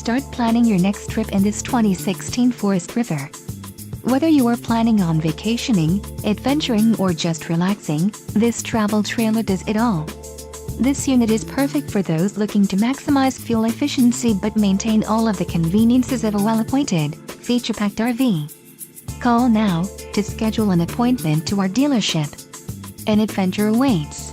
start planning your next trip in this 2016 Forest River. Whether you are planning on vacationing, adventuring or just relaxing, this travel trailer does it all. This unit is perfect for those looking to maximize fuel efficiency but maintain all of the conveniences of a well-appointed, feature-packed RV. Call now to schedule an appointment to our dealership. An adventure awaits.